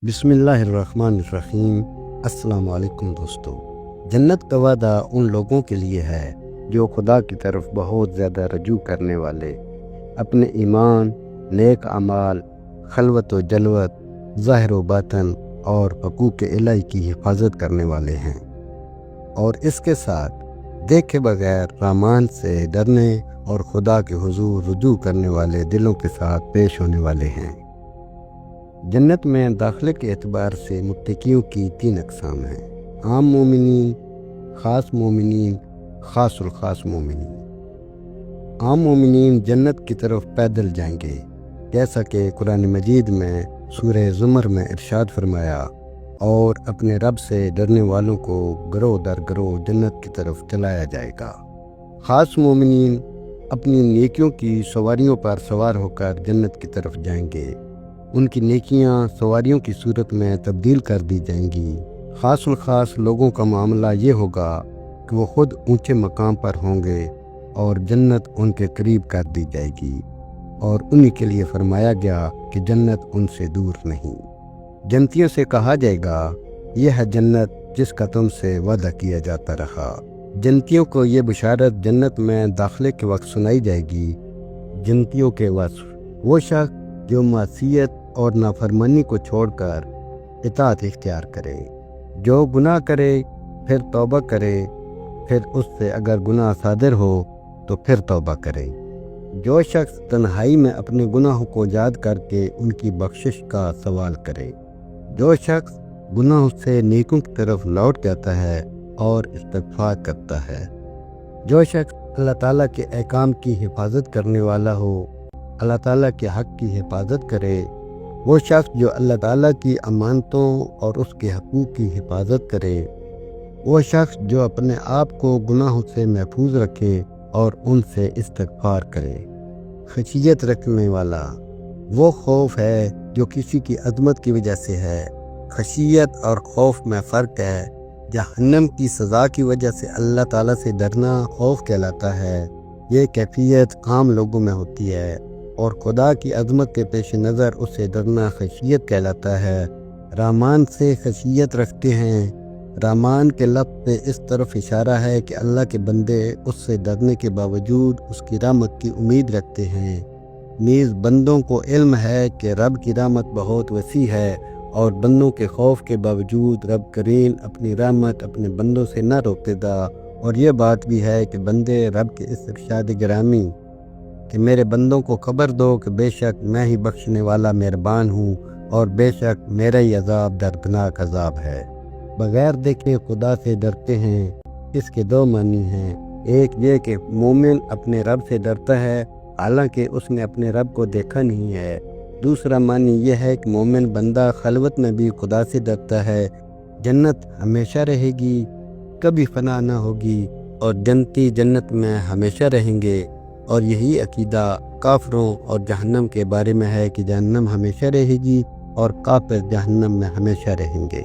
بسم اللہ الرحمن الرحیم۔ السلام علیکم دوستو۔ جنت کا وعدہ ان لوگوں کے لیے ہے جو خدا کی طرف بہت زیادہ رجوع کرنے والے، اپنے ایمان، نیک اعمال، خلوت و جلوت، ظاہر و باطن اور حقوق الہی کی حفاظت کرنے والے ہیں، اور اس کے ساتھ دیکھے بغیر رحمان سے ڈرنے اور خدا کے حضور رجوع کرنے والے دلوں کے ساتھ پیش ہونے والے ہیں۔ جنت میں داخلے کے اعتبار سے متقیوں کی 3 اقسام ہیں: عام مومنین، خاص مومنین، خاص الخاص مومنین۔ عام مومنین جنت کی طرف پیدل جائیں گے، جیسا کہ قرآن مجید میں سورہ زمر میں ارشاد فرمایا، اور اپنے رب سے ڈرنے والوں کو گروہ در گروہ جنت کی طرف چلایا جائے گا۔ خاص مومنین اپنی نیکیوں کی سواریوں پر سوار ہو کر جنت کی طرف جائیں گے، ان کی نیکیاں سواریوں کی صورت میں تبدیل کر دی جائیں گی۔ خاص الخاص لوگوں کا معاملہ یہ ہوگا کہ وہ خود اونچے مقام پر ہوں گے اور جنت ان کے قریب کر دی جائے گی، اور انہی کے لیے فرمایا گیا کہ جنت ان سے دور نہیں۔ جنتیوں سے کہا جائے گا، یہ ہے جنت جس کا تم سے وعدہ کیا جاتا رہا۔ جنتیوں کو یہ بشارت جنت میں داخلے کے وقت سنائی جائے گی۔ جنتیوں کے وصف: وہ شخص جو معصیت اور نافرمانی کو چھوڑ کر اطاعت اختیار کرے، جو گناہ کرے پھر توبہ کرے، پھر اس سے اگر گناہ صادر ہو تو پھر توبہ کرے، جو شخص تنہائی میں اپنے گناہوں کو یاد کر کے ان کی بخشش کا سوال کرے، جو شخص گناہوں سے نیکوں کی طرف لوٹ جاتا ہے اور استغفار کرتا ہے، جو شخص اللہ تعالیٰ کے احکام کی حفاظت کرنے والا ہو، اللہ تعالیٰ کے حق کی حفاظت کرے، وہ شخص جو اللہ تعالیٰ کی امانتوں اور اس کے حقوق کی حفاظت کرے، وہ شخص جو اپنے آپ کو گناہوں سے محفوظ رکھے اور ان سے استغفار کرے۔ خشیت رکھنے والا وہ خوف ہے جو کسی کی عظمت کی وجہ سے ہے۔ خشیت اور خوف میں فرق ہے۔ جہنم کی سزا کی وجہ سے اللہ تعالیٰ سے ڈرنا خوف کہلاتا ہے، یہ کیفیت عام لوگوں میں ہوتی ہے، اور خدا کی عظمت کے پیش نظر اسے ڈرنا خشیت کہلاتا ہے۔ رحمان سے خشیت رکھتے ہیں۔ رحمان کے لفظ سے اس طرف اشارہ ہے کہ اللہ کے بندے اس سے ڈرنے کے باوجود اس کی رحمت کی امید رکھتے ہیں۔ نیز بندوں کو علم ہے کہ رب کی رحمت بہت وسیع ہے، اور بندوں کے خوف کے باوجود رب کریم اپنی رحمت اپنے بندوں سے نہ روکے گا۔ اور یہ بات بھی ہے کہ بندے رب کے اس ارشاد گرامی کہ میرے بندوں کو خبر دو کہ بے شک میں ہی بخشنے والا مہربان ہوں، اور بے شک میرا ہی عذاب دردناک عذاب ہے، بغیر دیکھے خدا سے ڈرتے ہیں۔ اس کے 2 معنی ہیں۔ ایک یہ کہ مومن اپنے رب سے ڈرتا ہے حالانکہ اس نے اپنے رب کو دیکھا نہیں ہے۔ دوسرا معنی یہ ہے کہ مومن بندہ خلوت میں بھی خدا سے ڈرتا ہے۔ جنت ہمیشہ رہے گی، کبھی فنا نہ ہوگی، اور جنتی جنت میں ہمیشہ رہیں گے، اور یہی عقیدہ کافروں اور جہنم کے بارے میں ہے کہ جہنم ہمیشہ رہے گی اور کافر جہنم میں ہمیشہ رہیں گے۔